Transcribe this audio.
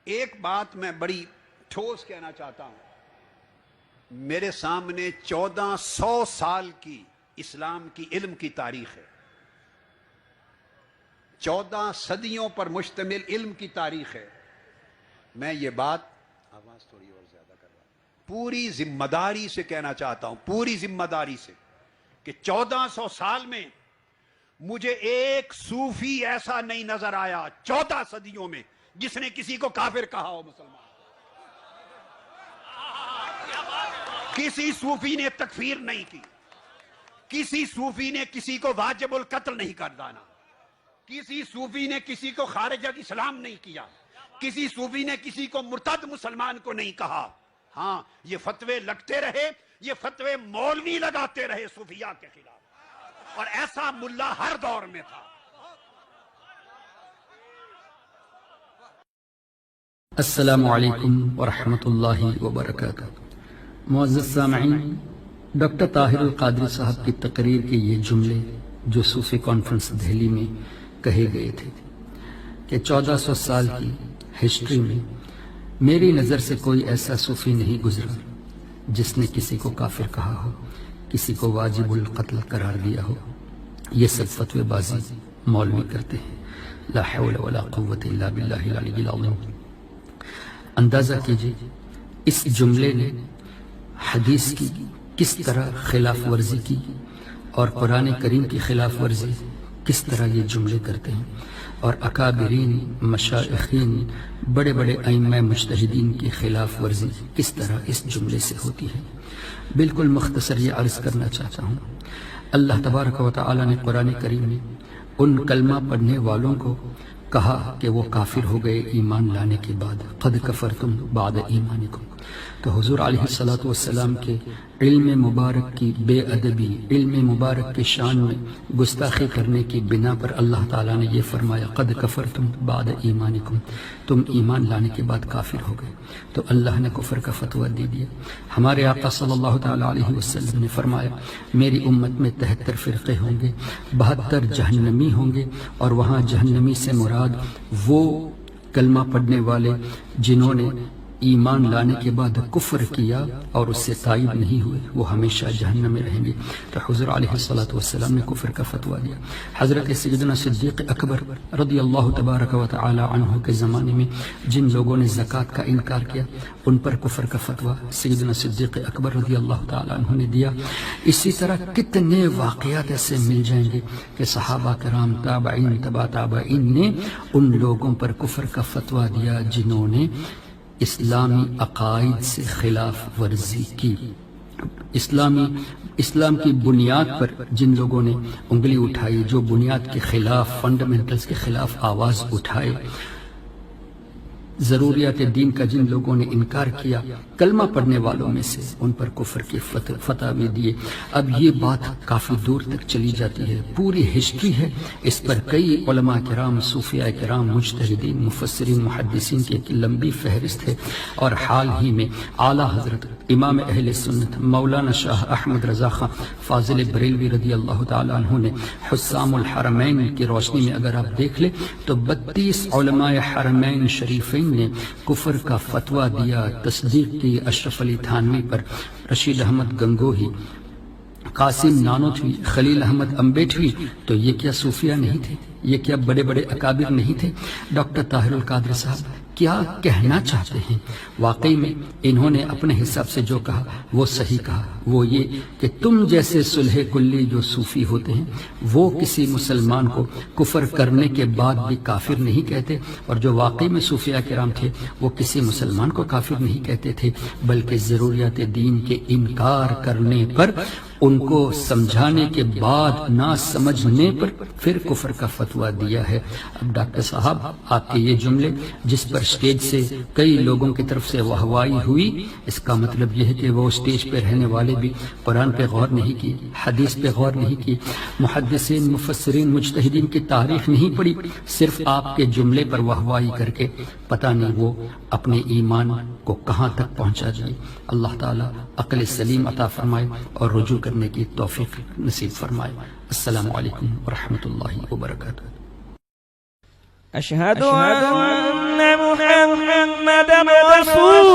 ایک بات میں بڑی ٹھوس کہنا چاہتا ہوں. میرے سامنے 1400 سال کی اسلام کی علم کی تاریخ ہے. 14 صدیوں پر مشتمل علم کی تاریخ ہے. میں یہ بات آواز تھوڑی اور زیادہ کر رہا ہوں, پوری ذمہ داری سے کہنا چاہتا ہوں, پوری ذمہ داری سے, کہ 1400 سال میں مجھے ایک صوفی ایسا نہیں نظر آیا 14 صدیوں میں جس نے کسی کو کافر کہا ہو. مسلمان کسی صوفی نے تکفیر نہیں کی, کسی صوفی نے کسی کو واجب القتل نہیں کر دانا, کسی صوفی نے کسی کو خارج از اسلام نہیں کیا, کسی صوفی نے کسی کو مرتد مسلمان کو نہیں کہا. ہاں, یہ فتوے لگتے رہے, یہ فتوے مولوی لگاتے رہے صوفیاء کے خلاف, اور ایسا ملا ہر دور میں تھا. السلام علیکم ورحمۃ اللہ وبرکاتہ. معزز سامعین، ڈاکٹر طاہر القادری صاحب کی تقریر کے یہ جملے جو صوفی کانفرنس دہلی میں کہے گئے تھے کہ 1400 سال کی ہسٹری میں میری نظر سے کوئی ایسا صوفی نہیں گزرا جس نے کسی کو کافر کہا ہو, کسی کو واجب القتل قرار دیا ہو. یہ سب فتوی بازی مولوی کرتے ہیں. لا حول ولا قوت الا باللہ العلی العظیم. اندازہ کیجئے اس جملے نے حدیث کی کس طرح خلاف ورزی کی اور قرآن کریم کی خلاف ورزی کس طرح یہ جملے کرتے ہیں, اور اکابرین, مشائخین, بڑے بڑے ائمہ مجتہدین کی خلاف ورزی کس طرح اس جملے سے ہوتی ہے. بالکل مختصر یہ عرض کرنا چاہتا ہوں. اللہ تبارک و تعالی نے قرآن کریم میں ان کلمہ پڑھنے والوں کو کہا کہ وہ کافر ہو گئے ایمان لانے کے بعد, قد کفرتم بعد ایمانکم. تو حضور علیہ الصلوۃ والسلام کے علم مبارک کی بے ادبی, علم مبارک کے شان میں گستاخی کرنے کی بنا پر اللہ تعالیٰ نے یہ فرمایا قد کفرتم بعد ایمانکم, تم ایمان لانے کے بعد کافر ہو گئے. تو اللہ نے کفر کا فتویٰ دے دیا. ہمارے آقا صلی اللہ تعالیٰ علیہ وسلم نے فرمایا میری امت میں 73 فرقے ہوں گے, 72 جہنمی ہوں گے, اور وہاں جہنمی سے مراد وہ کلمہ پڑھنے والے جنہوں نے ایمان لانے کے بعد کفر کیا اور اس سے تائب نہیں ہوئے, وہ ہمیشہ جہنم میں رہیں گے. تو حضور علیہ الصلوۃ والسلام نے کفر کا فتویٰ دیا. حضرت سیدنا صدیق اکبر رضی اللہ تبارک و تعالی عنہ کے زمانے میں جن لوگوں نے زکوٰۃ کا انکار کیا ان پر کفر کا فتویٰ سیدنا صدیق اکبر رضی اللہ تعالی عنہ نے دیا. اسی طرح کتنے واقعات ایسے مل جائیں گے کہ صحابہ کرام, تابعین, تبع تابعین نے ان لوگوں پر کفر کا فتویٰ دیا جنہوں نے اسلامی عقائد سے خلاف ورزی کی. اسلام کی بنیاد پر جن لوگوں نے انگلی اٹھائی, جو بنیاد کے خلاف, فنڈامنٹلز کے خلاف آواز اٹھائے, ضروریات دین کا جن لوگوں نے انکار کیا, کلمہ پڑھنے والوں میں سے ان پر کفر کے فتوے دیے. اب یہ بات کافی دور تک چلی جاتی ہے, پوری ہسٹری ہے, اس پر کئی علماء کرام, صوفیاء کرام, مجتہدین, مفسرین, محدثین کی ایک لمبی فہرست ہے. اور حال ہی میں اعلیٰ حضرت امام اہل سنت مولانا شاہ احمد رضا خان فاضل بریلوی رضی اللہ تعالیٰ عنہ نے حسام الحرمین کی روشنی میں اگر آپ دیکھ لیں تو 32 علماء حرمین شریفین نے کفر کا فتویٰ دیا, تصدیق کی اشرف علی تھانوی پر, رشید احمد گنگوہی, قاسم نانوتوی, خلیل احمد امبیٹوی. تو یہ کیا صوفیہ نہیں تھے؟ یہ کیا بڑے بڑے اکابر نہیں تھے؟ ڈاکٹر طاہر القادری صاحب کیا کہنا چاہتے ہیں؟ واقعی میں انہوں نے اپنے حساب سے جو کہا وہ صحیح کہا. وہ یہ کہ تم جیسے صلح کلی جو صوفی ہوتے ہیں وہ کسی مسلمان کو کفر کرنے کے بعد بھی کافر نہیں کہتے, اور جو واقعی میں صوفیاء کرام تھے وہ کسی مسلمان کو کافر نہیں کہتے تھے, بلکہ ضروریات دین کے انکار کرنے پر, ان کو سمجھانے کے بعد نہ سمجھنے پر پھر کفر کا فتویٰ دیا ہے. اب ڈاکٹر صاحب آپ کے یہ جملے جس پر سٹیج سے کئی لوگوں کی طرف سے واہوائی ہوئی, اس کا مطلب یہ ہے کہ وہ سٹیج پہ رہنے والے بھی قرآن پہ غور نہیں کی, حدیث پہ غور نہیں کی, محدثین, مفسرین, مجتہدین کی تاریخ نہیں پڑھی, صرف آپ کے جملے پر واہوائی کر کے پتہ نہیں وہ اپنے ایمان کو کہاں تک پہنچا دیے. اللہ تعالیٰ عقل سلیم عطا فرمائے اور رجوع کرنے کی توفیق نصیب فرمائے. السلام علیکم ورحمۃ اللہ وبرکاتہ. اشہد ان محمد محمد رسول